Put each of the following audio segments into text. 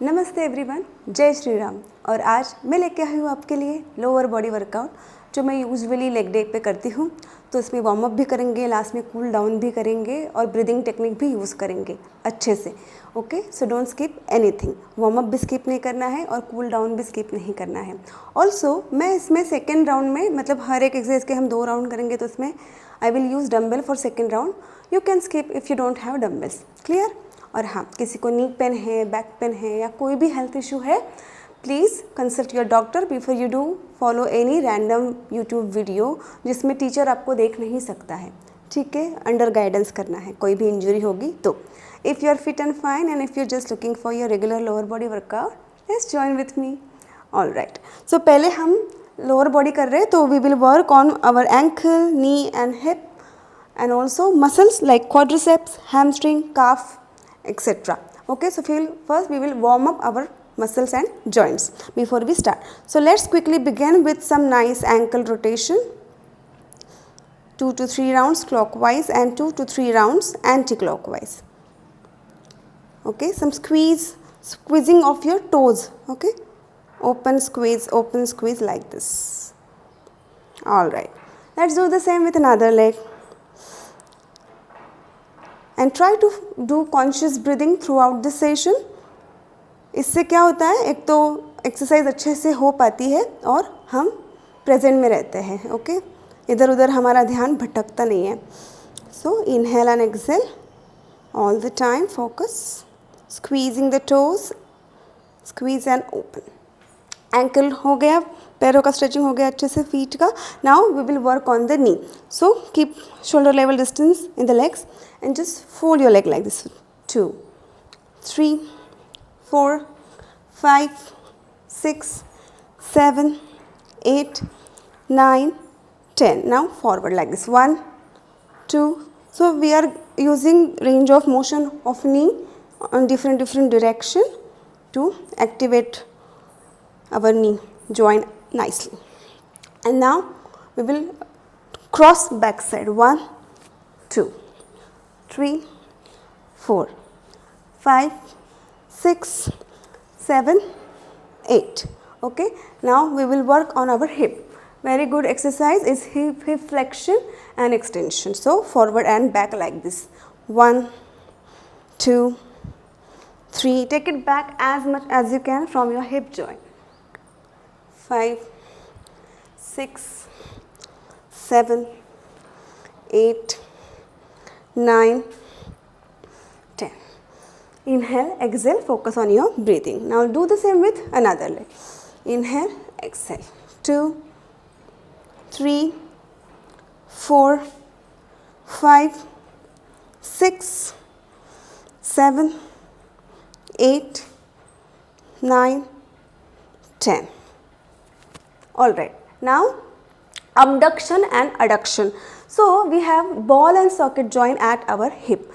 नमस्ते एवरीवन, जय श्री राम। और आज मैं लेके आई हूँ आपके लिए लोअर बॉडी वर्कआउट जो मैं यूजुअली लेग डे पे करती हूँ। तो इसमें वार्म अप भी करेंगे, लास्ट में कूल डाउन भी करेंगे और ब्रीदिंग टेक्निक भी यूज़ करेंगे अच्छे से। Okay, so don't skip anything. Warm up भी स्किप नहीं करना है और कूल डाउन भी स्किप नहीं करना है। ऑल्सो मैं इसमें सेकेंड राउंड में मतलब हर एक एक्सरसाइज के हम 2 राउंड करेंगे, तो इसमें I will use dumbbell for second round. You can skip if you don't have dumbbells. Clear? और हाँ, किसी को नी पेन है, बैक पेन है या कोई भी हेल्थ इशू है, please consult your doctor before you do follow any random YouTube video जिसमें टीचर आपको देख नहीं सकता है। ठीक है, अंडर गाइडेंस करना है। कोई भी इंजरी होगी तो if you are fit and fine and if you are just looking for your regular lower body workout, let's join with me. All right, so पहले हम लोअर बॉडी कर रहे हैं, तो we will work on our ankle, knee and hip and also muscles like quadriceps, hamstring, calf, etc. Okay, so first we will warm up our muscles and joints before we start. So let's quickly begin with some nice ankle rotation, 2 to 3 rounds clockwise and 2 to 3 rounds anti-clockwise. Okay, some squeezing of your toes. Okay, open squeeze like this. All right, let's do the same with another leg. And try to do conscious breathing throughout this session. इससे क्या होता है, एक तो exercise अच्छे से हो पाती है और हम प्रेजेंट में रहते हैं। ओके, इधर उधर हमारा ध्यान भटकता नहीं है। So inhale and exhale all the time, focus, squeezing the toes, squeeze and open. Ankle हो गया, पैरों का स्ट्रेचिंग हो गया अच्छे से, फीट का। Now we will work on the knee. So keep shoulder level distance in the legs and just fold your leg like this. 2, 3, 4, 5, 6, 7, 8, 9, 10. Now forward like this. 1, 2. So we are using range of motion of knee on different direction to activate our knee joint nicely. And now we will cross back side. 1, 2, 3, 4, 5, 6, 7, 8. Okay, now we will work on our hip. Very good exercise is hip flexion and extension. So forward and back like this. 1, 2, 3. Take it back as much as you can from your hip joint. 5, 6, 7, 8, 9, 10. Inhale, exhale, focus on your breathing. Now do the same with another leg. Inhale, exhale. 2, 3, 4, 5, 6, 7, 8, 9, 10. All right. Now abduction and adduction. So we have ball and socket joint at our hip.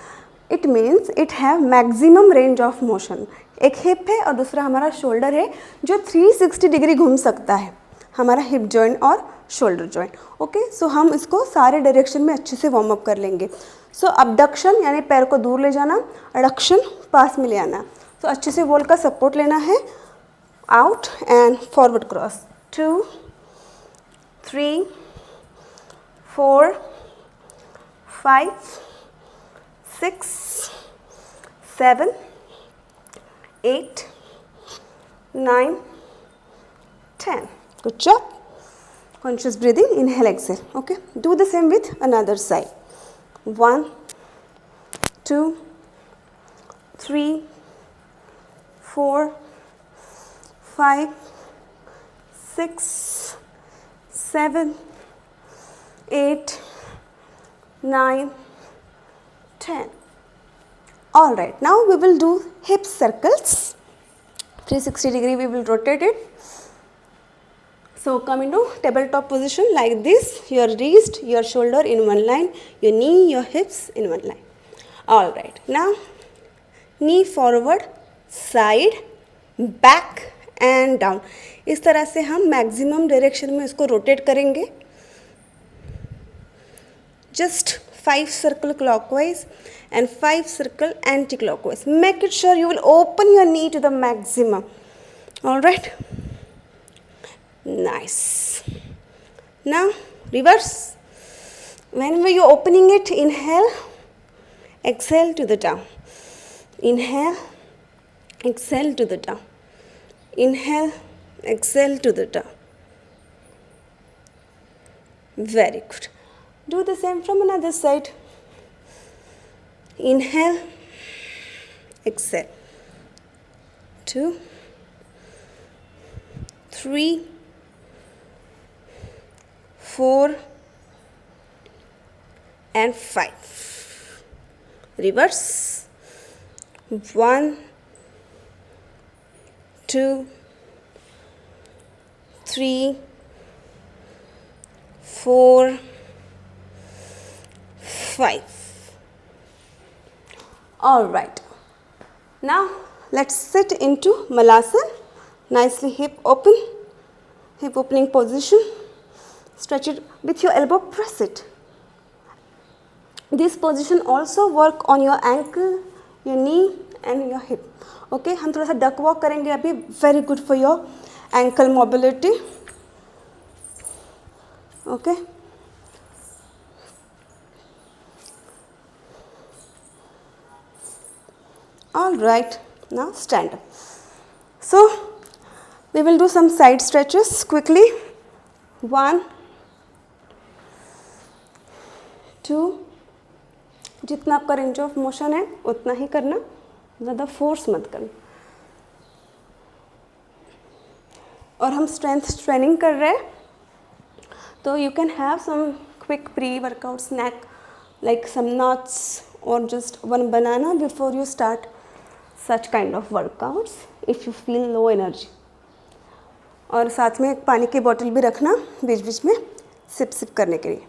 It means it have maximum range of motion. एक hip है और दूसरा हमारा shoulder है जो 360 degree घूम सकता है, हमारा हिप जॉइंट और शोल्डर जॉइंट। ओके, सो हम इसको सारे डायरेक्शन में अच्छे से वार्म अप कर लेंगे। सो अबडक्शन यानी पैर को दूर ले जाना, एडक्शन पास में ले आना। तो अच्छे से वॉल का सपोर्ट लेना है, out and forward cross. 2, 3, 4, 5, 6, 7, 8, 9, 10. Good job. Conscious breathing, inhale, exhale. Okay, do the same with another side. 1, 2, 3, 4, 5, 6, 7, 8, 9, 10. All right, now we will do hip circles. 360 degree we will rotate it. So come into tabletop position like this. Your wrist, your shoulder in one line, your knee, your hips in one line. All right, now knee forward, side, back and down. इस तरह से हम maximum direction में इसको rotate करेंगे. Just 5 circle clockwise and 5 circle anti-clockwise. Make it sure you will open your knee to the maximum. All right. Nice. Now reverse. Whenever you're opening it, inhale, exhale to the down. Inhale, exhale to the down. Inhale, exhale to the down. Very good. Do the same from another side. Inhale, exhale. 2, 3, 4 and 5. Reverse. 1, 2, 3, 4, 5. All right. Now let's sit into Malasana. Nicely hip open, hip opening position. Stretch it with your elbow, press it. This position also work on your ankle, your knee and your hip. Okay, हम थोड़ा सा duck walk करेंगे अभी. Very good for your ankle mobility. Okay. All right. Now stand up. So we will do some side stretches quickly. 1, 2. जितना आपका range of motion है उतना ही करना, ज़्यादा फोर्स मत करना. और हम स्ट्रेंथ ट्रेनिंग कर रहे हैं, तो you can have some quick pre workout snack like some nuts और just 1 banana before you start such kind of workouts if you feel low energy. और साथ में एक पानी की बोतल भी रखना बीच बीच में सिप सिप करने के लिए.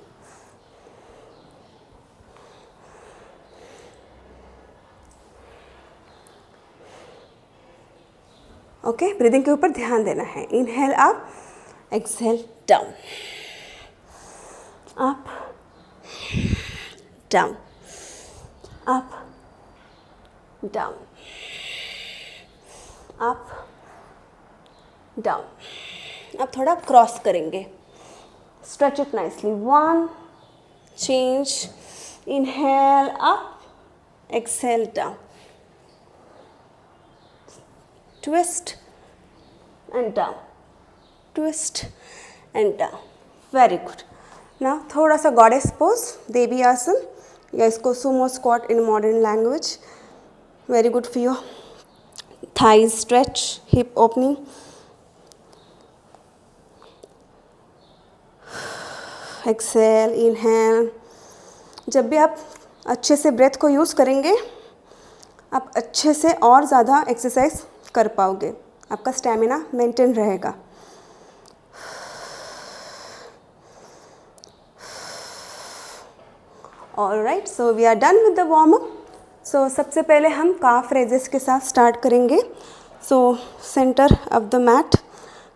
ओके, ब्रीदिंग के ऊपर ध्यान देना है. Inhale up, exhale down, up down, up down, up down. अब थोड़ा क्रॉस करेंगे. Stretch it nicely. 1, change, inhale up, exhale down, twist and down, twist and down. Very good. Now थोड़ा सा goddess pose, देवी आसन, या इसको sumo squat in modern language. Very good for your thighs stretch, hip opening. Exhale, inhale. जब भी आप अच्छे से ब्रेथ को यूज़ करेंगे, आप अच्छे से और ज़्यादा एक्सरसाइज कर पाओगे, आपका स्टैमिना मेंटेन रहेगा. All right, so we are done with the warm up. So सबसे पहले हम काफ रेजेस के साथ स्टार्ट करेंगे. So centre of the mat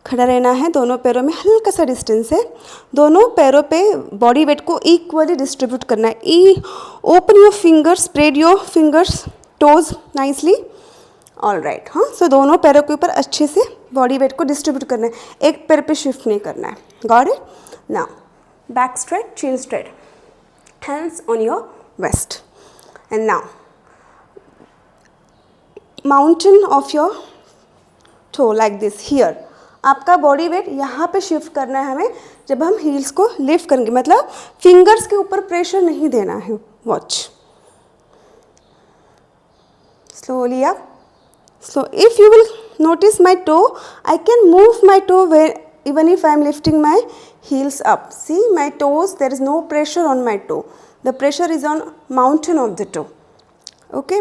खड़ा रहना है. दोनों पैरों में हल्का सा डिस्टेंस है. दोनों पैरों पे बॉडी वेट को इक्वली डिस्ट्रीब्यूट करना है. Open your fingers, spread your fingers, toes nicely. All right. हाँ, सो दोनों पैरों के ऊपर अच्छे से बॉडी वेट को डिस्ट्रीब्यूट करना है. एक पैर पे शिफ्ट नहीं करना है. Got it? Now back straight, chin straight, hands on your waist. And now mountain of your toe like this here. आपका बॉडी वेट यहाँ पे शिफ्ट करना है हमें जब हम हील्स को लिफ्ट करेंगे, मतलब फिंगर्स के ऊपर प्रेशर नहीं देना है. Watch slowly up. So if you will notice my toe, I can move my toe where even if I am lifting my heels up. See my toes, there is no pressure on my toe. The pressure is on mountain of the toe. Okay.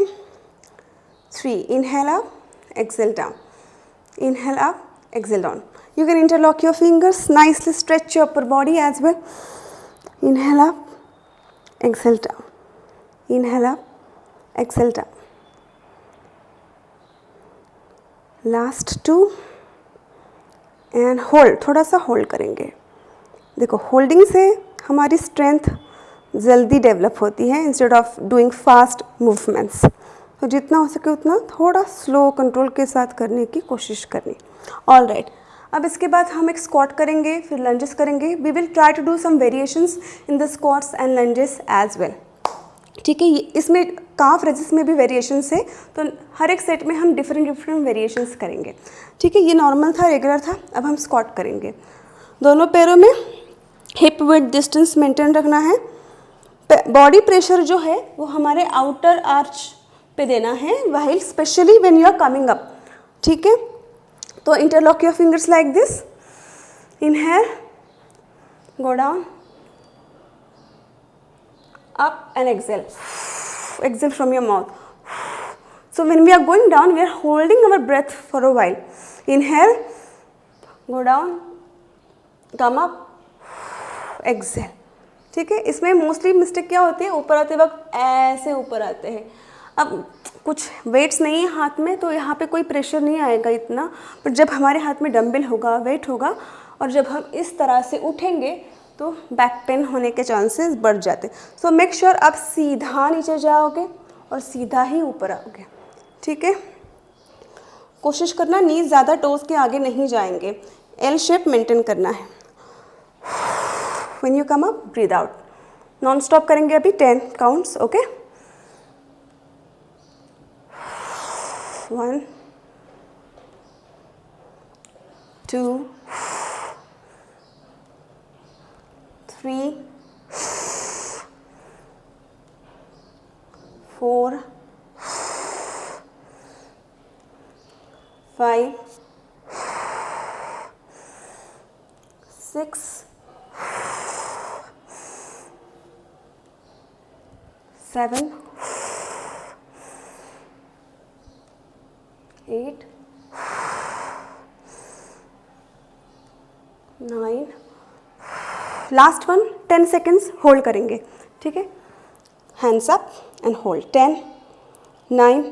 3. Inhale up, exhale down. Inhale up, exhale down. You can interlock your fingers, nicely stretch your upper body as well. Inhale up, exhale down. Inhale up, exhale down. Last 2 and hold. थोड़ा सा hold करेंगे. देखो, holding से हमारी strength जल्दी develop होती है instead of doing fast movements. तो जितना हो सके उतना थोड़ा स्लो कंट्रोल के साथ करने की कोशिश करनी। ऑल राइट, अब इसके बाद हम एक स्क्वाट करेंगे, फिर लंजेस करेंगे। We will try to do some variations in the squats and lunges as well. ठीक है, इसमें काफ रेजिस में भी वेरिएशंस है, तो हर एक सेट में हम डिफरेंट वेरिएशंस करेंगे। ठीक है, ये नॉर्मल था, रेगुलर था। अब हम स्क्वाट करेंगे। दोनों पैरों में हिप विड्थ डिस्टेंस मेंटेन रखना है। बॉडी प्रेशर जो है वो हमारे आउटर आर्च पे देना है, while specially when you are coming up. ठीक है, तो interlock your fingers like this, inhale, go down, up and exhale, exhale from your mouth. So when we are going down, we are holding our breath for a while. Inhale, go down, come up, exhale. ठीक है, इसमें mostly mistake क्या होती है, ऊपर आते वक्त ऐसे ऊपर आते हैं। अब कुछ वेट्स नहीं है हाथ में, तो यहाँ पे कोई प्रेशर नहीं आएगा इतना, पर जब हमारे हाथ में डंबल होगा, वेट होगा, और जब हम इस तरह से उठेंगे तो बैक पेन होने के चांसेस बढ़ जाते। सो मेक श्योर आप सीधा नीचे जाओगे और सीधा ही ऊपर आओगे। ठीक है, कोशिश करना नीज ज़्यादा टोस के आगे नहीं जाएंगे, एल शेप मेंटेन करना है। When you come up, breathe out. Non stop करेंगे अभी 10 counts. Okay, 1 2 3 4 5 6 7 8 9, last one 10 seconds hold करेंगे। ठीक है, hands up and hold. 10 9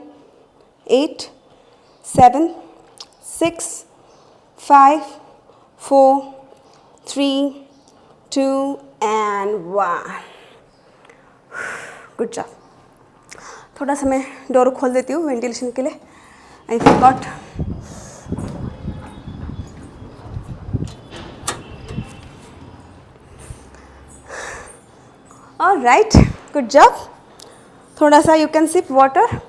8 7 6 5 4 3 2 and 1। Good job. थोड़ा सा मैं डोर खोल देती हूँ वेंटिलेशन के लिए। I forgot. All right, good job. थोड़ा सा यू कैन सिप वाटर।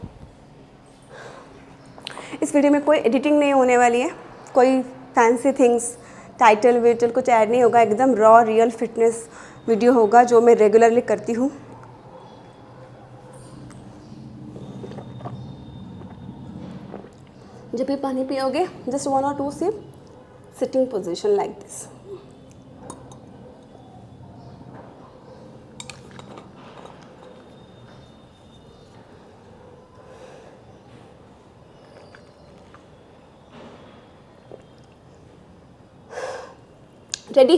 इस वीडियो में कोई एडिटिंग नहीं होने वाली है, कोई फैंसी थिंग्स, टाइटल वीटल कुछ ऐड नहीं होगा। एकदम रॉ रियल फिटनेस वीडियो होगा जो मैं रेगुलरली करती हूँ। जब भी पानी पियोगे just 1 or 2 sip, sitting position like this. Ready?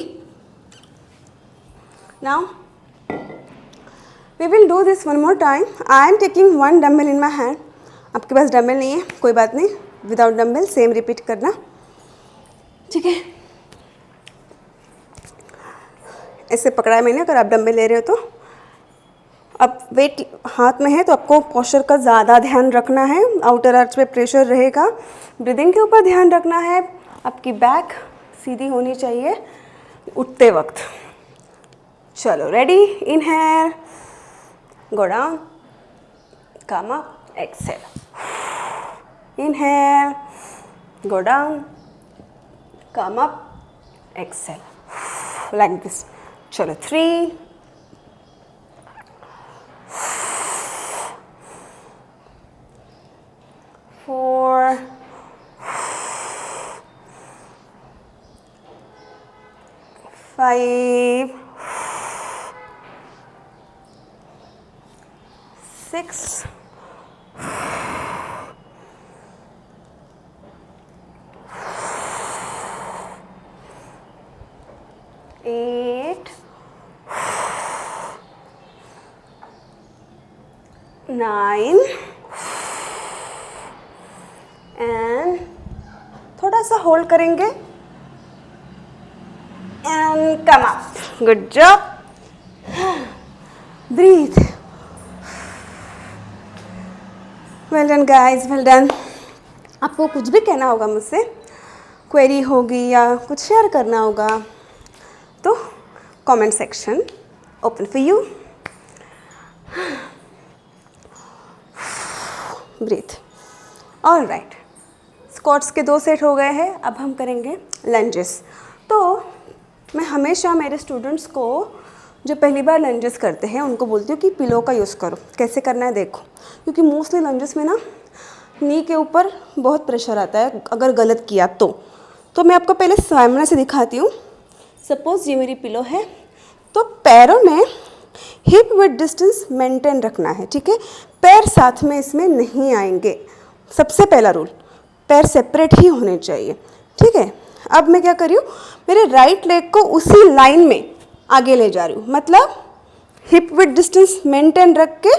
Now we will do this one more time. I am taking one dumbbell in my hand. आपके पास डम्बल नहीं है, कोई बात नहीं, विदाउट डम्बल सेम रिपीट करना। ठीक है, ऐसे पकड़ा है मैंने। अगर आप डम्बल ले रहे हो तो अब वेट हाथ में है तो आपको पोस्चर का ज़्यादा ध्यान रखना है। आउटर आर्च पे प्रेशर रहेगा, ब्रीदिंग के ऊपर ध्यान रखना है। आपकी बैक सीधी होनी चाहिए उठते वक्त। चलो ready, inhale, go down, come up, exhale, inhale, go down, come up, exhale, like this. चलो 3 4 5 6 8 9 एंड थोड़ा सा होल्ड करेंगे and come up. Good job. Breathe. Well done guys, well done. आपको कुछ भी कहना होगा मुझसे, क्वेरी होगी या कुछ शेयर करना होगा तो comment section open for you. Breathe. All right, squats के 2 सेट हो गए हैं। अब हम करेंगे लंजेस। तो मैं हमेशा मेरे स्टूडेंट्स को जो पहली बार लंजेस करते हैं उनको बोलती हूँ कि पिलो का यूज़ करो। कैसे करना है देखो, क्योंकि मोस्टली लंजेस में ना नी के ऊपर बहुत प्रेशर आता है अगर गलत किया तो मैं आपको पहले सामने से दिखाती हूँ। सपोज़ ये मेरी पिलो है, तो पैरों में हिप विथ डिस्टेंस मेंटेन रखना है, ठीक है। पैर साथ में इसमें नहीं आएंगे। सबसे पहला रूल, पैर सेपरेट ही होने चाहिए, ठीक है। अब मैं क्या कर रही हूँ, मेरे राइट लेग को उसी लाइन में आगे ले जा रही हूँ, मतलब हिप विथ डिस्टेंस मेंटेन रख के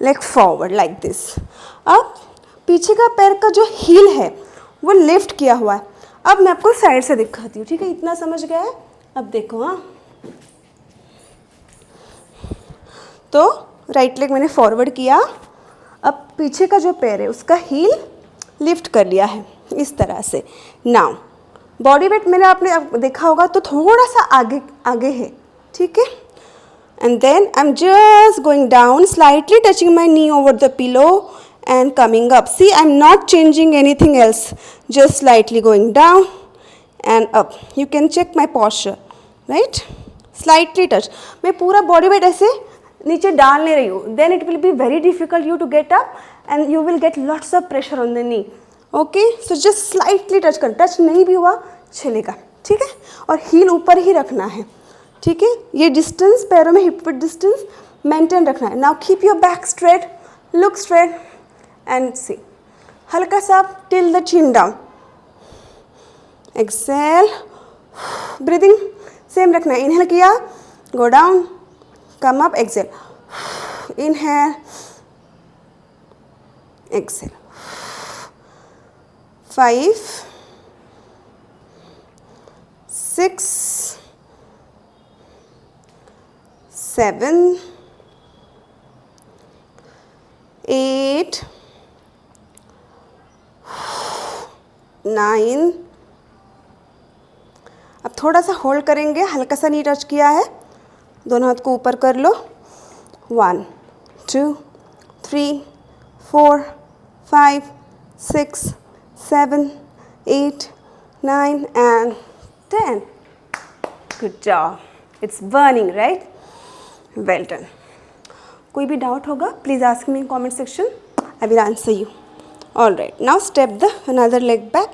लेग फॉरवर्ड लाइक दिस। अब पीछे का पैर का जो हील है वो लिफ्ट किया हुआ है। अब मैं आपको साइड से दिखाती हूँ, ठीक है। इतना समझ गया है? अब देखो, हाँ, तो राइट लेग मैंने फॉरवर्ड किया। अब पीछे का जो पैर है उसका हील लिफ्ट कर लिया है इस तरह से। नाउ बॉडी वेट मैंने आपने देखा होगा तो थोड़ा सा आगे आगे है, ठीक है। And then I am just going down, slightly touching my knee over the pillow and coming up. See, I'm not changing anything else, just slightly going down and up. You can check my posture, right? Slightly touch. मैं पूरा body weight ऐसे नीचे डाल नहीं रही हूँ. Then it will be very difficult you to get up and you will get lots of pressure on the knee. Okay? So just slightly touch कर. Touch नहीं भी हुआ चलेगा, ठीक है? और heel ऊपर ही रखना है, ठीक है? ये distance पैरों में hip width distance maintain रखना है. Now keep your back straight, look straight. And see, हल्का सा till the chin down. Exhale, breathing same रखना है. Inhale किया, go down, come up, exhale. Inhale, exhale. 5, 6, 7, 8, 9। अब थोड़ा सा होल्ड करेंगे, हल्का सा नी टच किया है, दोनों हाथ को ऊपर कर लो। 1, 2, 3, 4, 5, 6, 7, 8, 9 and 10. Good job. It's burning, right? Well done. कोई भी डाउट होगा please ask me in comment section, I will answer you. All right, now step the another leg back.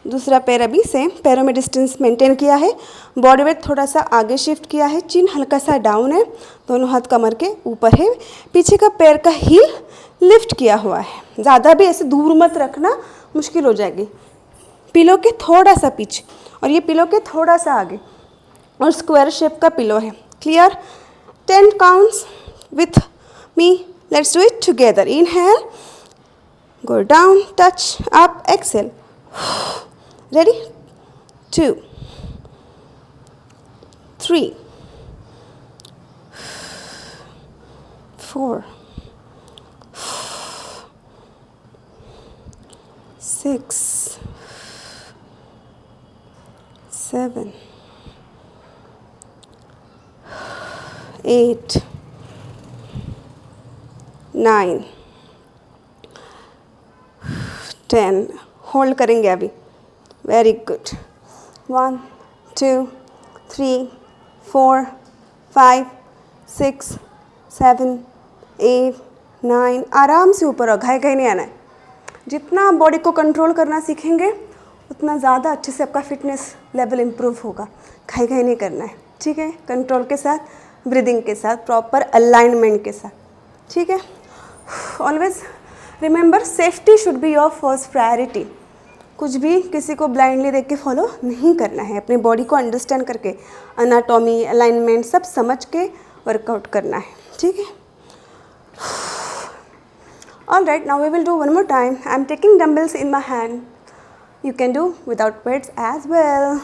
दूसरा पैर अभी सेम, पैरों में डिस्टेंस मेंटेन किया है, बॉडी वेट थोड़ा सा आगे शिफ्ट किया है, चिन हल्का सा डाउन है, दोनों हाथ कमर के ऊपर है, पीछे का पैर का हील लिफ्ट किया हुआ है। ज़्यादा भी ऐसे दूर मत रखना, मुश्किल हो जाएगी। पिलो के थोड़ा सा पीछे और ये पिलो के थोड़ा सा आगे, और स्क्वायर शेप का पिलो है। Clear? 10 counts with me. Let's do it together. Inhale, go down, touch, up, exhale. Ready? 2, 3, 4, 6, 7, 8, 9, 10। Hold करेंगे अभी। Very good. 1, 2, 3, 4, 5, 6, 7, 8, 9। आराम से ऊपर, घाय घाय नहीं आना है। जितना आप बॉडी को कंट्रोल करना सीखेंगे उतना ज़्यादा अच्छे से आपका फिटनेस लेवल इम्प्रूव होगा। घाय घाय नहीं करना है, ठीक है। कंट्रोल के साथ, ब्रीदिंग के साथ, प्रॉपर अलाइनमेंट के साथ, ठीक है। Always remember, safety should be your first priority. कुछ भी किसी को ब्लाइंडली देख के फॉलो नहीं करना है, अपने बॉडी को अंडरस्टैंड करके, अनाटॉमी, अलाइनमेंट सब समझ के वर्कआउट करना है, ठीक है। All right, now we will do one more time. I am taking dumbbells in my hand, you can do without weights as well.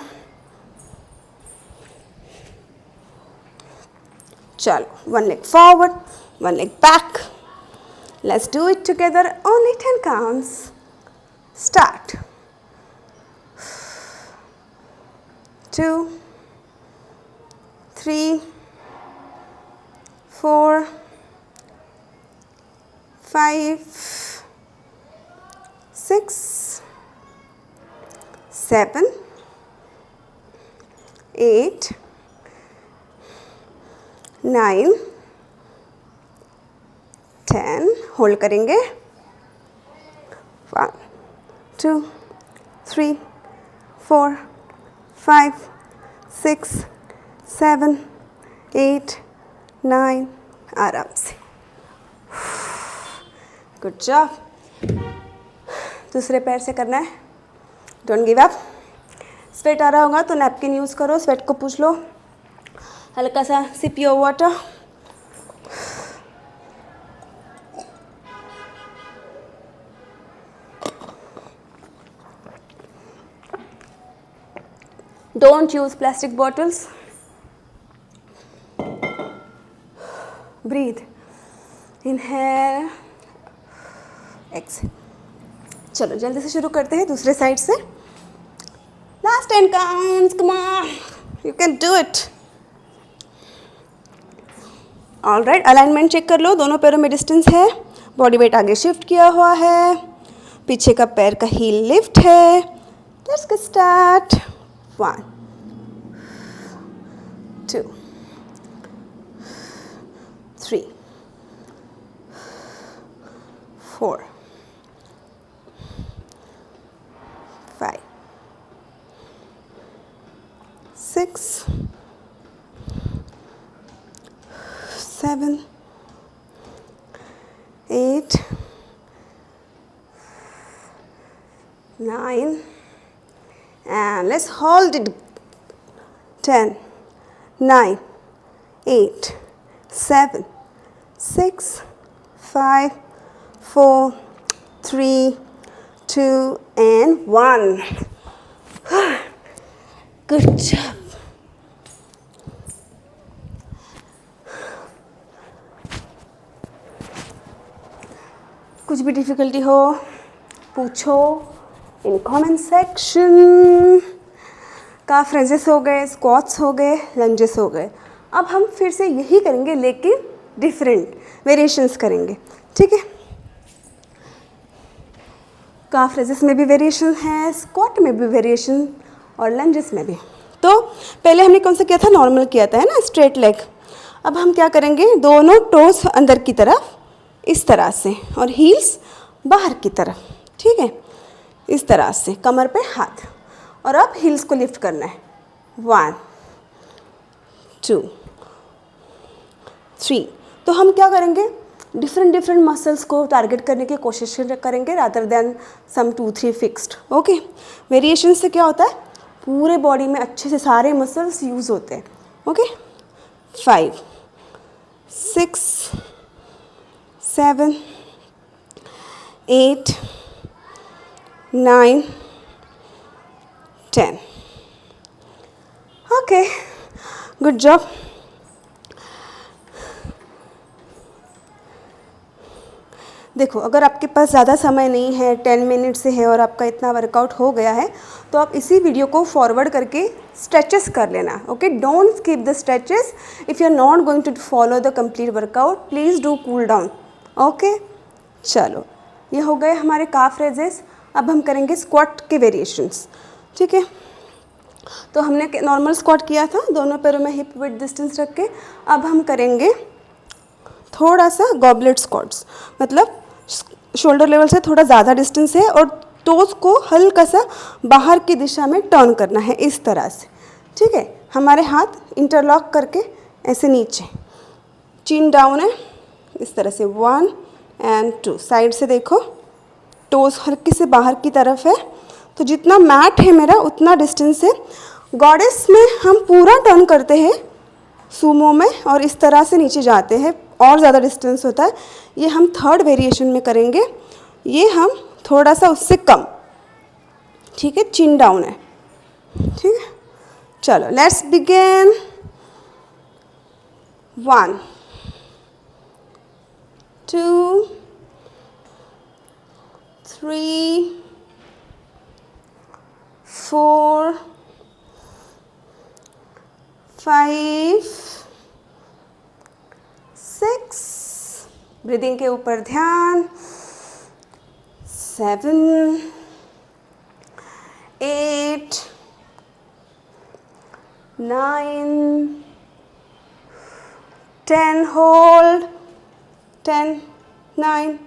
चलो, 1 leg forward, 1 leg back. Let's do it together. Only 10 counts. Start. 2, 3, 4, 5, 6, 7, 8, 9, 10. Hold करेंगे. 1, 2, 3, 4, 5, 6, 7, 8, 9. आराम से. Good job. दूसरे पैर से करना है. Don't give up. Sweat आ रहा होगा तो नैपकिन यूज़ करो. स्वेट को पूछ लो. हल्का सा sip your water. Don't use plastic bottles. Breathe. Inhale. Exhale. चलो जल्दी से शुरू करते हैं दूसरे साइड से. Last 10 counts. Come on. You can do it. All right. Alignment check कर लो. दोनों पैरों में डिस्टेंस है. बॉडी वेट आगे शिफ्ट किया हुआ है. पीछे का पैर का हील लिफ्ट है. Let's get start. 1, 2, 3, 4, 5, 6, 7, 8, 9, and let's hold it. 10, 9, 8, 7, 6, 5, 4, 3, 2, and 1. Good job. कुछ भी डिफ़िकल्टी हो पूछो in comment section. Calf raises हो गए, स्क्वाट्स हो गए, लंजेस हो गए. अब हम फिर से यही करेंगे लेकिन डिफरेंट वेरिएशंस करेंगे. ठीक है. काफ रेजेस में भी वेरिएशन है, स्क्वाट में भी वेरिएशन और लंजेस में भी. तो पहले हमने कौन सा किया था? नॉर्मल किया था, है ना, स्ट्रेट लेग. अब हम क्या करेंगे? दोनों टोस अंदर की तरफ इस तरह से और हील्स बाहर की तरफ. ठीक है. इस तरह से कमर पे हाथ. और अब हील्स को लिफ्ट करना है. 1, 2, 3. तो हम क्या करेंगे? डिफरेंट मसल्स को टारगेट करने की कोशिश करेंगे rather then some 2, 3 fixed. Okay. Variation से क्या होता है? पूरे बॉडी में अच्छे से सारे मसल्स यूज़ होते हैं. ओके. 5, 6, 7, 8, 9, 10. Okay, good job. देखो, अगर आपके पास ज़्यादा समय नहीं है, 10 मिनट से है और आपका इतना वर्कआउट हो गया है, तो आप इसी वीडियो को फॉरवर्ड करके स्ट्रेचेस कर लेना. Okay. Don't skip the stretches. If you are not going to follow the complete workout, please do cool down. Okay. चलो, ये हो गए हमारे काफ रेजेस. अब हम करेंगे स्क्वाट के वेरिएशंस. ठीक है. तो हमने नॉर्मल स्क्वाट किया था, दोनों पैरों में हिप विड्थ डिस्टेंस रख के. अब हम करेंगे थोड़ा सा गॉबलेट स्क्वाट्स. मतलब शोल्डर लेवल से थोड़ा ज़्यादा डिस्टेंस है और टोज को हल्का सा बाहर की दिशा में टर्न करना है इस तरह से. ठीक है. हमारे हाथ इंटरलॉक करके ऐसे नीचे, चिन डाउन है इस तरह से. 1 and 2. साइड से देखो, टोज हल्के से बाहर की तरफ है. तो जितना मैट है मेरा उतना डिस्टेंस है. गॉडेस में हम पूरा टर्न करते हैं सूमो में और इस तरह से नीचे जाते हैं, और ज़्यादा डिस्टेंस होता है. ये हम थर्ड वेरिएशन में करेंगे. ये हम थोड़ा सा उससे कम. ठीक है. चिन डाउन है. ठीक है. चलो, लेट्स बिगिन. 1, 2, 3, 4, 5, 6, ब्रीदिंग के ऊपर ध्यान, 7, 8, 9, 10, hold, 10, 9,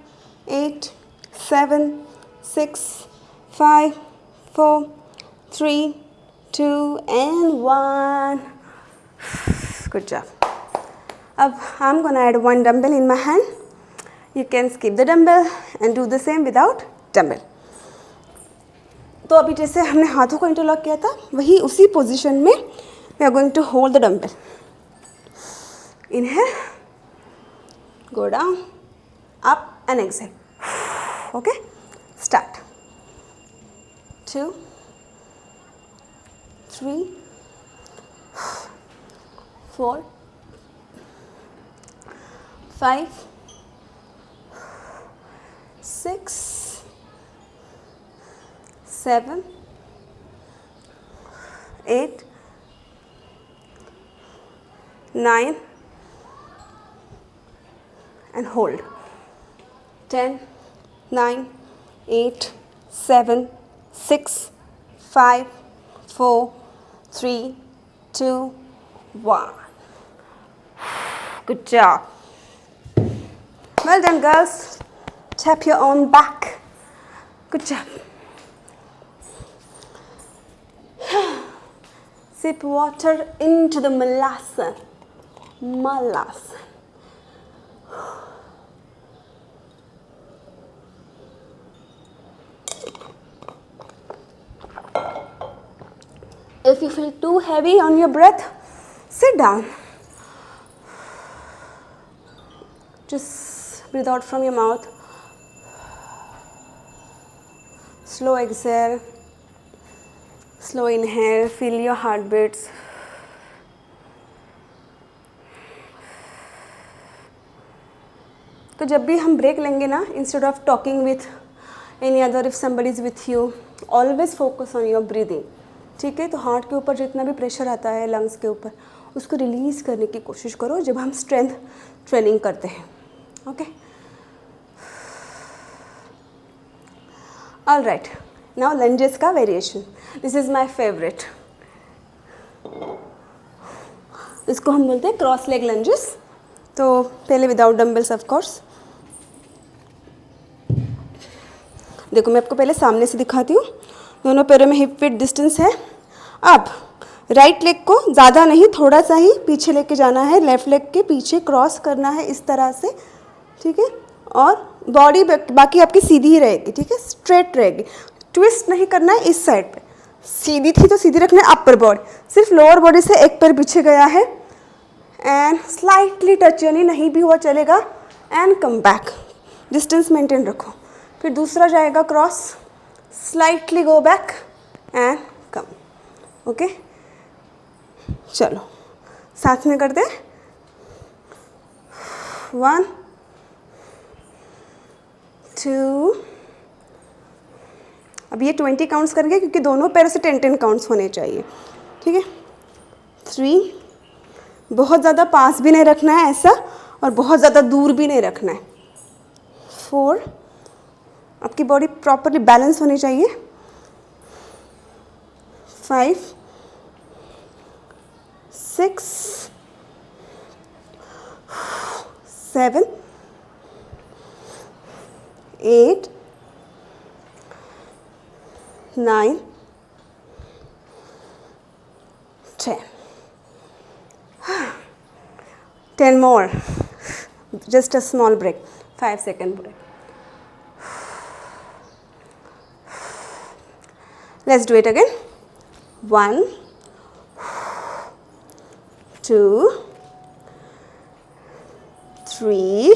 8, 7, 6, 5, 4, 3, 2, and 1. Good job. Ab I'm gonna add one dumbbell in my hand. You can skip the dumbbell and do the same without dumbbell. तो अभी जैसे हमने हाथों को इंटरलॉक किया था, वही उसी पोजीशन में we are going to hold the dumbbell. Inhale, go down, up and exhale. Okay, start. 2, 3, 4, 5, 6, 7, 8, 9, and hold. 10, 9, 8, 7, 6, 5, 4, 3, 2, 1. Good job. Well done, girls. Tap your own back. Good job. Sip water into the Malasana. Malasana. If you feel too heavy on your breath, sit down. Just breathe out from your mouth. Slow exhale. Slow inhale. Feel your heartbeats. तो जब भी हम break लेंगे ना, instead of talking with any other, if somebody is with you, always focus on your breathing. ठीक है, तो heart के ऊपर जितना भी प्रेशर आता है लंग्स के ऊपर, उसको रिलीज़ करने की कोशिश करो जब हम स्ट्रेंथ ट्रेनिंग करते हैं. Okay, all right. Now lunges का variation. This is my favourite. इसको हम बोलते हैं क्रॉस लेग लंजेस. तो पहले विदाउट डम्बल्स ऑफ कोर्स. देखो मैं आपको पहले सामने से दिखाती हूँ. दोनों पैरों में हिप विड्थ डिस्टेंस है. अब राइट लेग को ज़्यादा नहीं, थोड़ा सा ही पीछे लेके जाना है. लेफ्ट लेग के पीछे क्रॉस करना है इस तरह से. ठीक है, और बॉडी बाकी आपकी सीधी ही रहेगी. ठीक है, स्ट्रेट रहेगी. ट्विस्ट नहीं करना है इस साइड पे. सीधी थी तो सीधी रखना है अपर बॉडी. सिर्फ लोअर बॉडी से एक पैर पीछे गया है एंड स्लाइटली टच, यानी नहीं भी हुआ चलेगा. And come back. Distance maintain रखो. फिर दूसरा जाएगा cross. Slightly go back and come. Okay, चलो साथ में करते हैं. 1, 2. अब ये 20 काउंट्स करेंगे क्योंकि दोनों पैरों से 10-10 काउंट्स होने चाहिए. ठीक है. 3. बहुत ज़्यादा पास भी नहीं रखना है ऐसा, और बहुत ज़्यादा दूर भी नहीं रखना है. 4. आपकी बॉडी प्रॉपरली बैलेंस होनी चाहिए. 5, 6, 7, 8, 9, 10. 10 more. Just a small break. 5-second break. Let's do it again. 1, 2, 3,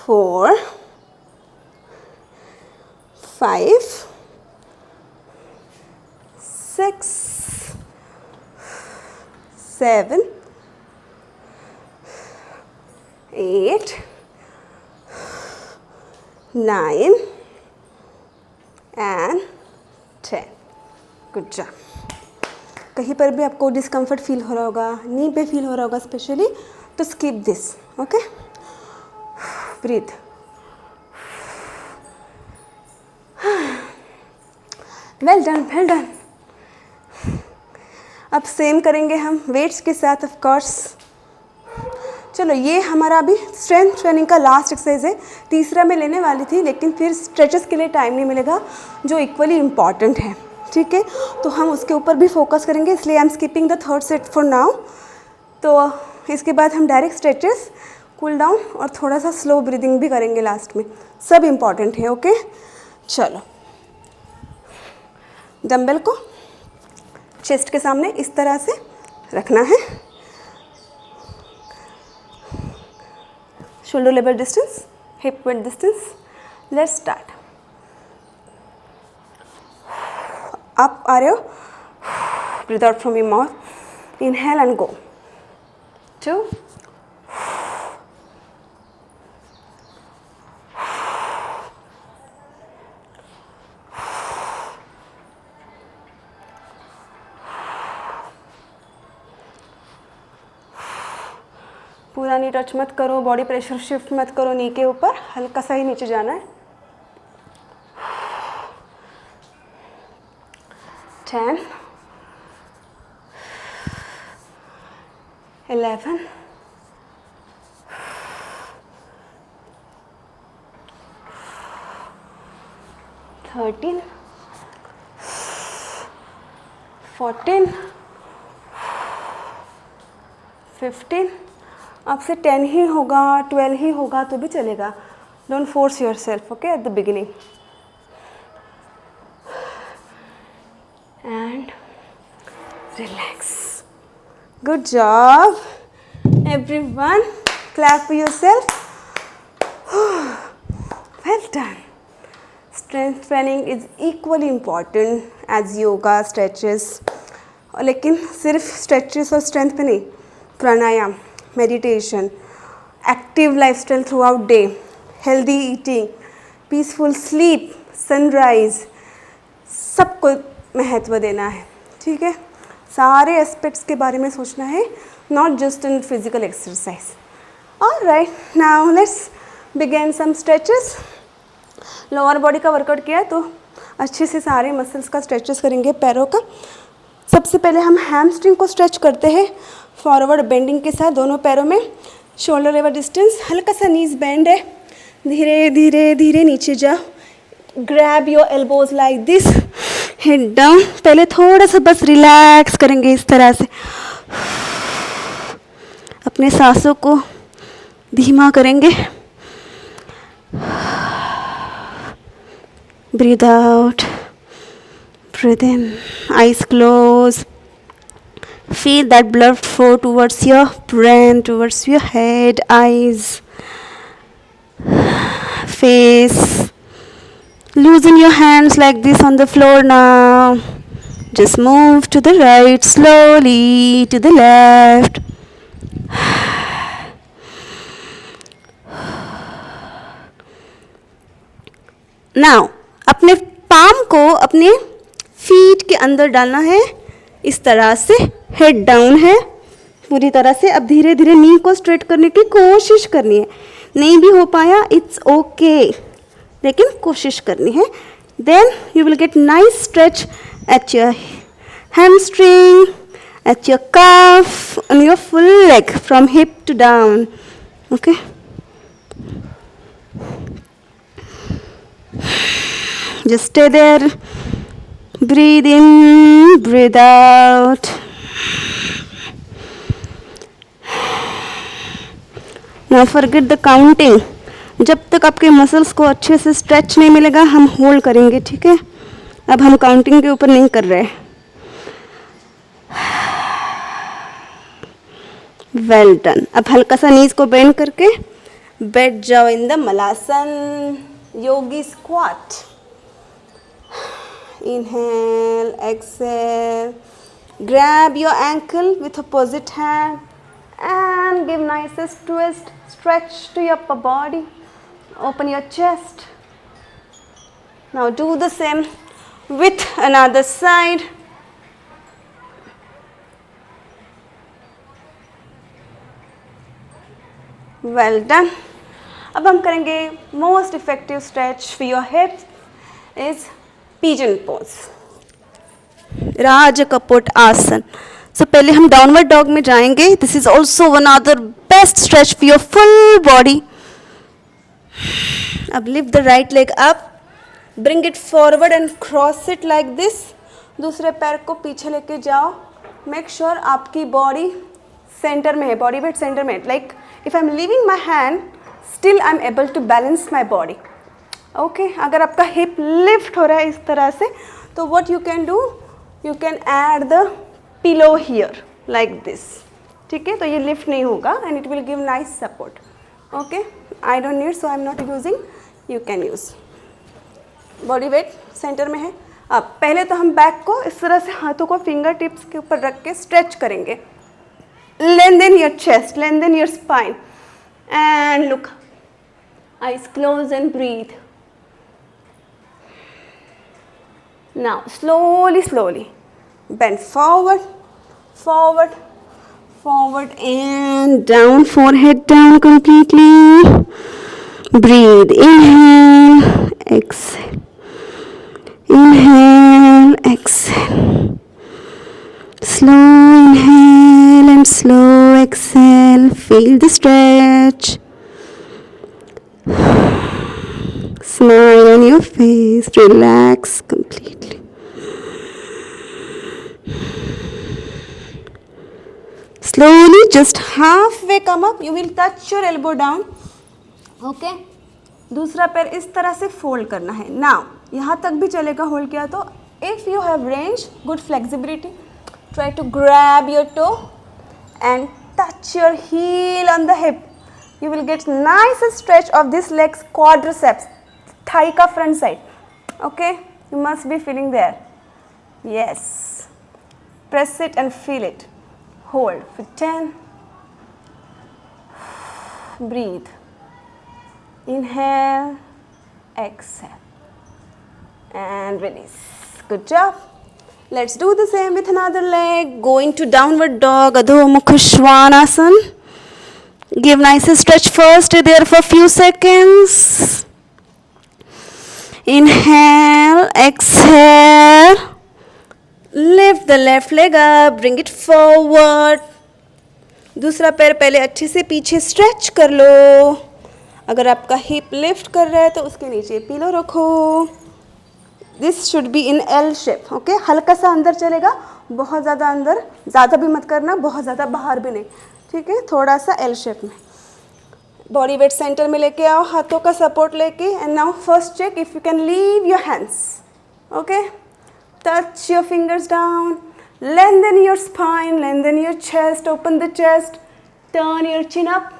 4, 5, 6, 7, 8, 9 and 10. Good job. कहीं पर भी आपको डिस्कम्फर्ट फील हो रहा होगा, नी पे फील हो रहा होगा स्पेशली, तो skip this. Okay, breathe. Well done, well done. अब सेम करेंगे हम वेट्स के साथ ऑफ कोर्स. चलो, ये हमारा अभी स्ट्रेंथ ट्रेनिंग का लास्ट एक्सरसाइज है. तीसरा मैं लेने वाली थी, लेकिन फिर स्ट्रेचेस के लिए टाइम नहीं मिलेगा जो इक्वली इम्पॉर्टेंट है. ठीक है, तो हम उसके ऊपर भी फोकस करेंगे, इसलिए I am skipping the third set for now. तो इसके बाद हम डायरेक्ट स्ट्रेचेस, कूल डाउन और थोड़ा सा स्लो ब्रीदिंग भी करेंगे लास्ट में. सब इम्पॉर्टेंट है. ओके, चलो. डंबल को चेस्ट के सामने इस तरह से रखना है. Shoulder level distance, hip width distance. Let's start. आप आ रहे हो, breathe out from your mouth. Inhale and go. 2, पूरा नी टच मत करो, बॉडी प्रेशर शिफ्ट मत करो नी के ऊपर, हल्का सा ही नीचे जाना है. 10, 11, 13, 14, 15. आपसे 10 ही होगा, 12 ही होगा तो भी चलेगा. Don't force yourself. Okay, at the beginning. And relax. Good job everyone. Clap for yourself. Well done. Strength training is equally important as yoga, stretches. लेकिन सिर्फ स्ट्रेचेस और स्ट्रेंथ पे नहीं, pranayama, meditation, active lifestyle throughout day, healthy eating, peaceful sleep, sunrise, सबको महत्व देना है. ठीक है, सारे एस्पेक्ट्स के बारे में सोचना है, not just in physical exercise. Alright, now let's begin some stretches. Lower body का वर्कआउट किया तो अच्छे से सारे मसल्स का स्ट्रेचेस करेंगे पैरों का. सबसे पहले हम हैमस्ट्रिंग को स्ट्रेच करते हैं फॉरवर्ड बेंडिंग के साथ दोनों पैरों में. शोल्डर लेवल डिस्टेंस, हल्का सा नीज बेंड है. धीरे धीरे धीरे नीचे जाओ. Grab your elbows like this, head down. पहले थोड़ा सा बस रिलैक्स करेंगे इस तरह से. अपने सांसों को धीमा करेंगे. Breathe out, breathe in, eyes closed. Feel that blood flow towards your brain, towards your head, eyes, face. Loosen your hands like this on the floor now. Just move to the right, slowly to the left. Now, अपने palm को अपने feet के अंदर डालना है इस तरह से. हेड डाउन है पूरी तरह से. अब धीरे धीरे नी को स्ट्रेट करने की कोशिश करनी है. नहीं भी हो पाया, इट्स ओके, लेकिन कोशिश करनी है. Then you will get nice stretch at your hamstring, at your calf, on your full leg from hip to down. Okay. Just stay there. Breathe in, breathe out. Now forget the counting. जब तक आपके muscles को अच्छे से stretch नहीं मिलेगा हम hold करेंगे. ठीक है, अब हम काउंटिंग के ऊपर नहीं कर रहे. Well done. अब हल्का सा नीज को बेंड करके बैठ जाओ in the malasana Yogi squat. Inhale, exhale. Grab your ankle with opposite hand and one, give nicest twist, stretch to your upper body, open your chest. Now do the same with another side. Well done. अब हम करेंगे most effective stretch for your hips is pigeon pose, Raja Kaput Asan. So पहले हम downward dog में जाएंगे. This is also one other best stretch for your full body. अब lift the right leg up, bring it forward and cross it like this. दूसरे पैर को पीछे लेके जाओ. Make sure आपकी body center में है, body weight center में. Like if I'm leaving my hand, still I'm able to balance my body. Okay, अगर आपका hip lift हो रहा है इस तरह से, तो what you can do, you can add the pillow here like this. ठीक है, तो ये lift नहीं होगा and it will give nice support. Okay, I don't need, so I'm not using. You can use. Body weight center में है. अब पहले तो हम बैक को इस तरह से हाथों को फिंगर टिप्स के ऊपर रख के स्ट्रेच करेंगे. Lengthen your chest, lengthen your spine, and look. Eyes closed and breathe. Now slowly, slowly bend forward, forward, forward and down. Forehead down completely. Breathe. Inhale, exhale. Inhale, exhale. Slow inhale and slow exhale. Feel the stretch. Smile on your face. Relax completely. Slowly, just halfway come up. You will touch your elbow down. Okay. दूसरा पैर इस तरह से fold करना है. Now, यहाँ तक भी चलेगा होल्ड किया तो. If you have range, good flexibility, try to grab your toe and touch your heel on the hip. You will get nice stretch of this leg's quadriceps, thigh ka front side. Okay, you must be feeling there. Yes, press it and feel it. Hold for 10. Breathe. Inhale, exhale, and release. Good job. Let's do the same with another leg. Go into downward dog, Adho Mukha Svanasana. Give nice stretch first. Stay there for a few seconds. Inhale, exhale. Lift the left leg up. Bring it forward. दूसरा पैर पहले अच्छे से पीछे stretch कर लो. अगर आपका hip lift कर रहा है तो उसके नीचे पिलो रखो. This should be in L shape. Okay, हल्का सा अंदर चलेगा, बहुत ज़्यादा अंदर, ज़्यादा भी मत करना, बहुत ज़्यादा बाहर भी नहीं. ठीक है, थोड़ा सा एल शेप में. बॉडी वेट सेंटर में लेके आओ, हाथों का सपोर्ट लेके. And now first check if you can leave your hands. Okay, touch your fingers down, lengthen your spine, lengthen your chest, open the chest, turn your chin up,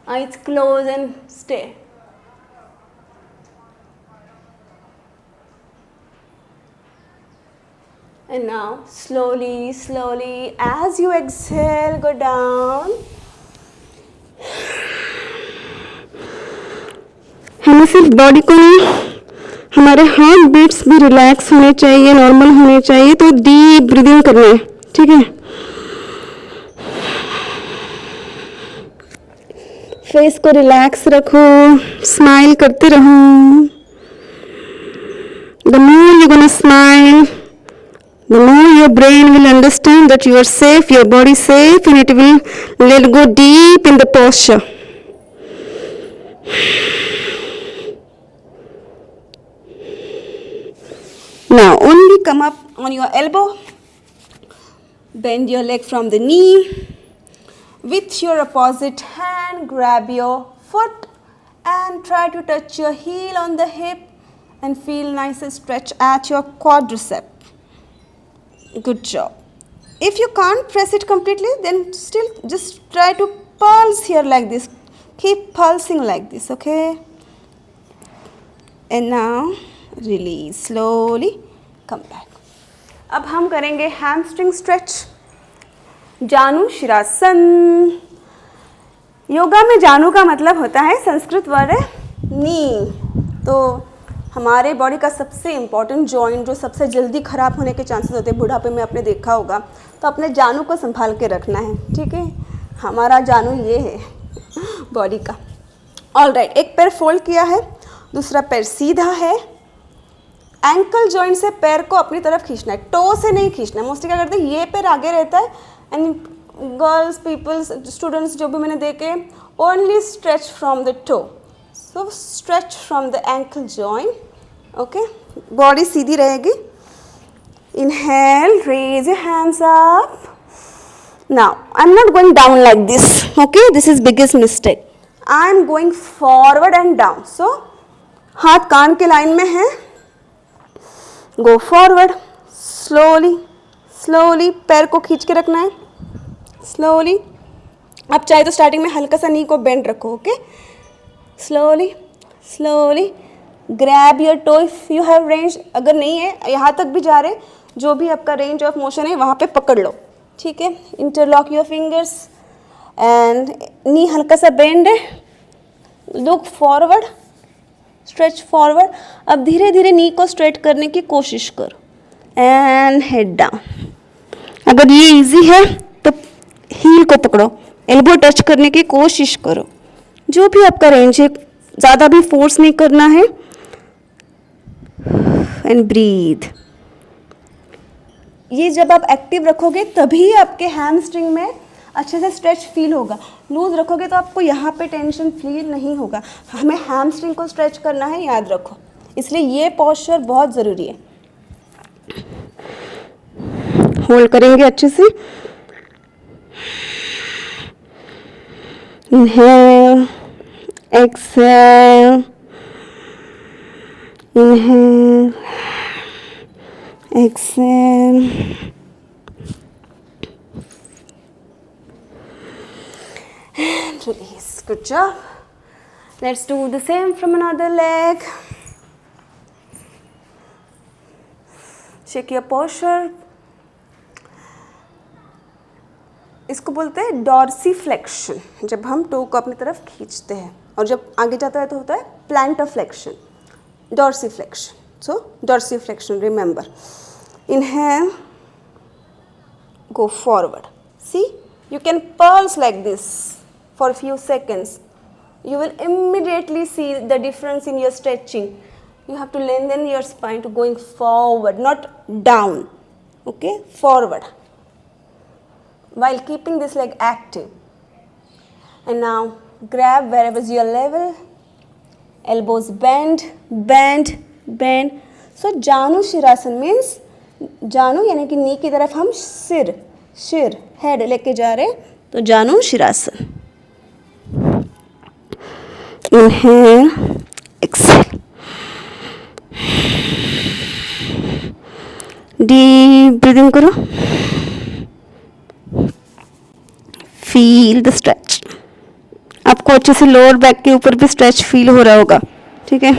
eyes closed and stay. And now slowly, slowly, as you exhale, go down. हमें सिर्फ body को नहीं, हमारे heart beats भी relax होने चाहिए, normal होने चाहिए. तो डीप ब्रीदिंग करना है. ठीक है, फेस को रिलैक्स रखो, स्माइल करते रहो. The more you gonna smile, the more your brain will understand that you are safe, your body safe, and it will let go deep in the posture. Now only come up on your elbow, bend your leg from the knee. With your opposite hand, grab your foot and try to touch your heel on the hip and feel nice stretch at your quadricep. Good job. If you can't press it completely, then still just try to pulse here like this. Keep pulsing like this, okay? And now release slowly. Come back. अब हम करेंगे hamstring stretch. Janu Shirasana. Yoga में जानू का मतलब होता है, Sanskrit word है नी। तो हमारे बॉडी का सबसे इम्पॉर्टेंट जॉइंट जो सबसे जल्दी ख़राब होने के चांसेस होते हैं बुढ़ापे में, आपने देखा होगा, तो अपने जानू को संभाल के रखना है, ठीक है। हमारा जानू ये है बॉडी का। ऑल राइट, एक पैर फोल्ड किया है, दूसरा पैर सीधा है। एंकल जॉइंट से पैर को अपनी तरफ खींचना है, टो से नहीं खींचना है। मोस्टली क्या करते हैं, ये पैर आगे रहता है एंड गर्ल्स, पीपल्स, स्टूडेंट्स जो भी मैंने देखे, only stretch from the toe. So stretch from the ankle joint, okay? Body सीधी रहेगी. Inhale, raise your hands up. Now, I'm not going down like this, okay? This is biggest mistake. I'm going forward and down. So, हाथ कान के line में है. Go forward, slowly, slowly. पैर को खींच के रखना है, slowly. आप चाहे तो स्टार्टिंग में हल्का सा नी को बेंड रखो, okay? Slowly, slowly grab your toe if you have range. अगर नहीं है, यहाँ तक भी जा रहे, जो भी आपका रेंज ऑफ मोशन है वहाँ पे पकड़ लो, ठीक है। इंटरलॉक योर फिंगर्स एंड नी हल्का सा बेंड है, लुक फॉरवर्ड, स्ट्रेच फॉरवर्ड। अब धीरे धीरे नी को स्ट्रेट करने की कोशिश करो एंड हेड डाउन। अगर ये इजी है तो हील को पकड़ो, एल्बो टच करने की कोशिश करो, जो भी आपका रेंज है, ज़्यादा भी फोर्स नहीं करना है। And breathe. ये जब आप एक्टिव रखोगे तभी आपके हैमस्ट्रिंग में अच्छे से स्ट्रेच फील होगा। लूज रखोगे तो आपको यहाँ पे टेंशन फील नहीं होगा। हमें हैमस्ट्रिंग को स्ट्रेच करना है, याद रखो, इसलिए ये पोस्चर बहुत ज़रूरी है। होल्ड करेंगे अच्छे से। Inhale, exhale, inhale, exhale, and release. Good job. Let's do the same from another leg. Shake your posture. इसको बोलते हैं डॉर्सीफ्लेक्शन, जब हम टो को अपनी तरफ खींचते हैं, और जब आगे जाता है तो होता है plantarflexion, dorsiflexion. So dorsiflexion, remember. Inhale, go forward. See, you can pulse like this for a few seconds. You will immediately see the difference in your stretching. You have to lengthen your spine to going forward, not down. Okay, forward. While keeping this leg active. And now grab wherever is your level, elbows bend, bend, bend. So Janu Shirasana means Janu यानी कि नी की तरफ हम सिर, head लेके जा रहे, तो Janu Shirasana. Inhale, exhale. Deep breathing करो. Feel the stretch. आपको अच्छे से लोअर बैक के ऊपर भी स्ट्रेच फील हो रहा होगा, ठीक है.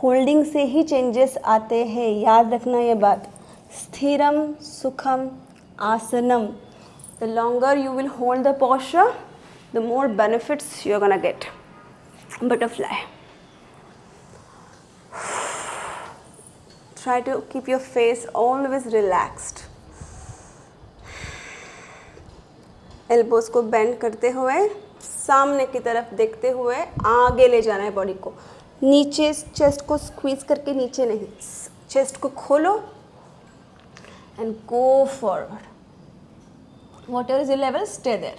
होल्डिंग से ही चेंजेस आते हैं, याद रखना ये बात. स्थिरम सुखम आसनम. The longer you will hold the posture, the more benefits you are gonna get. Butterfly. Try to keep your face always relaxed. Elbows को bend करते हुए, सामने की तरफ देखते हुए आगे ले जाना है बॉडी को. नीचे चेस्ट को स्क्वीज करके नीचे नहीं, चेस्ट को खोलो and go forward. Whatever is your level, stay there.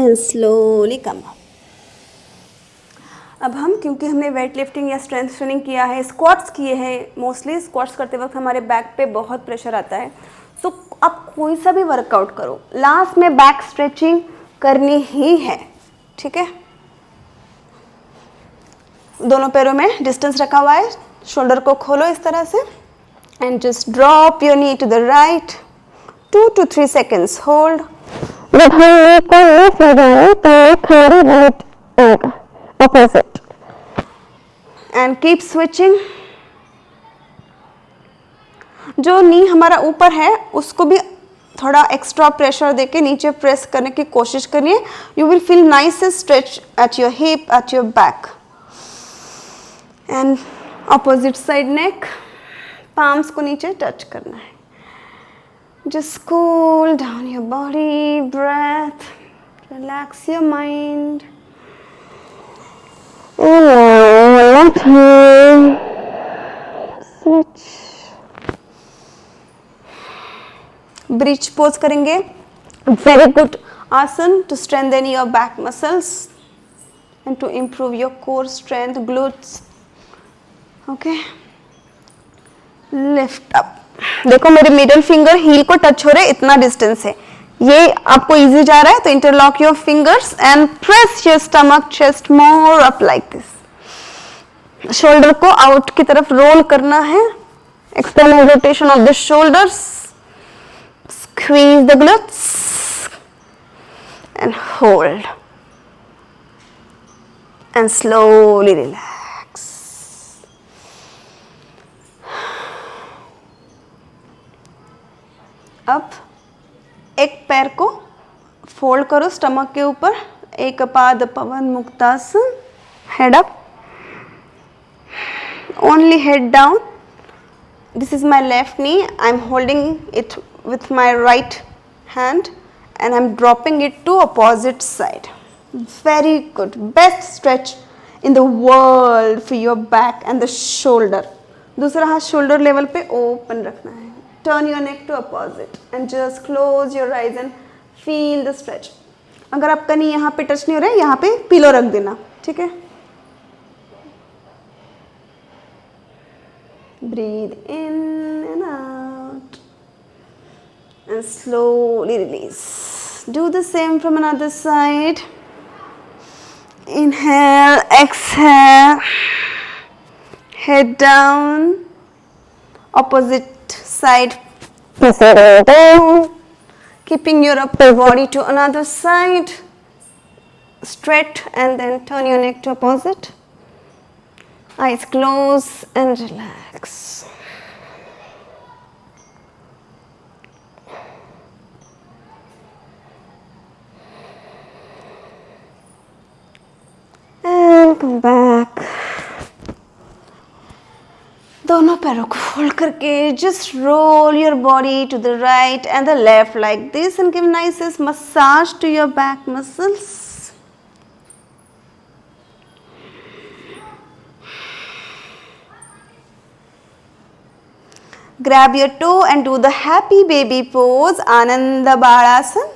And slowly come up. अब हम, क्योंकि हमने वेट लिफ्टिंग या स्ट्रेंथ ट्रेनिंग किया है, स्क्वाट्स किए हैं, मोस्टली स्क्वाट्स करते वक्त हमारे बैक पे बहुत प्रेशर आता है. सो आप कोई सा भी वर्कआउट करो, लास्ट में बैक स्ट्रेचिंग करनी ही है, ठीक है. दोनों पैरों में डिस्टेंस रखा हुआ है, शोल्डर को खोलो इस तरह से and just drop your knee to the right. 2 to 3 seconds. Hold. जब हम knee को lift लगाएं तो हमारा right आएगा opposite. And keep switching. जो नी हमारा ऊपर है उसको भी थोड़ा एक्स्ट्रा प्रेशर देके नीचे प्रेस करने की कोशिश करिए. You will feel nice stretch at your hip, at your back. And opposite side neck. Palms को नीचे टच करना है. Just cool down your body, breath, relax your mind. And now left hand, switch. Bridge pose करेंगे. Very good आसन to strengthen your back muscles and to improve your core strength, glutes. Okay. Lift up. देखो मेरे middle finger heal को touch हो रहे, इतना distance है. ये आपको इजी जा रहा है तो interlock your fingers and press your stomach chest more up like this. Shoulder को आउट की तरफ रोल करना है. External rotation of the shoulders. Squeeze the glutes and hold and slowly relax. अब एक पैर को फोल्ड करो स्टमक के ऊपर. एकपाद पवन मुक्तासन. Head up. Only head down. This is my left knee. I am holding it with my right hand and I'm dropping it to opposite side. Very good. Best stretch in the world for your back and the shoulder. दूसरा हाथ shoulder level पे open रखना है. Turn your neck to opposite and just close your eyes and feel the stretch. अगर आपका नी यहाँ पे touch नहीं हो रहा है, यहाँ पे पिलो रख देना. ठीक है. Breathe in and out. And slowly release. Do the same from another side. Inhale, exhale. Head down. Opposite side. Down. Keeping your upper body to another side. Straight and then turn your neck to opposite. Eyes close and relax. And come back. दोनों पैरों को fold करके just roll your body to the right and the left like this and give nicest massage to your back muscles. Grab your toe and do the happy baby pose, Ananda Balasana.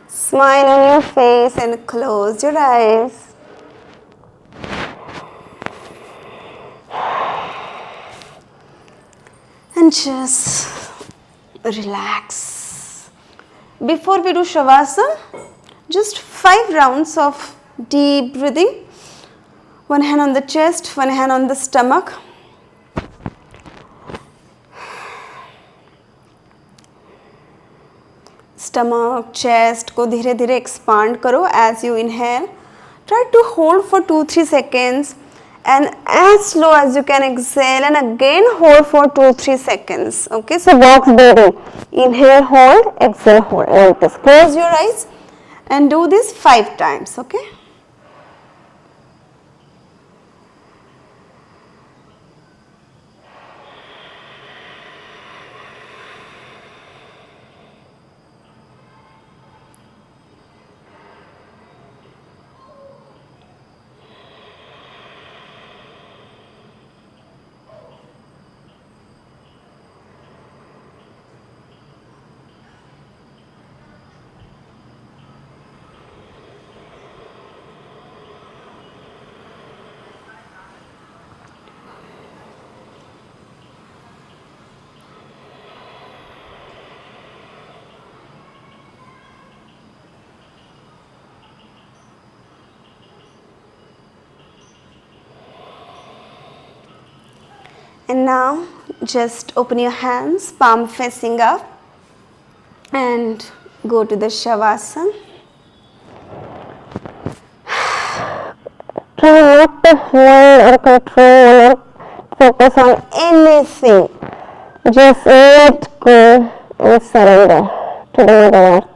Smile on your face and close your eyes. And just relax. Before we do Shavasana, just 5 rounds of deep breathing. One hand on the chest, one hand on the stomach. Stomach, chest को धीरे धीरे expand करो as you inhale. Try to hold for 2-3 seconds and as slow as you can exhale and again hold for 2-3 seconds. Okay, so box breathing. Inhale, hold, exhale, hold. Like this. Close your eyes and do this 5 times. Okay. And now just open your hands, palm facing up, and go to the Shavasana. Try not to hold or control or focus on anything. Just let go and surrender to the Mother Earth.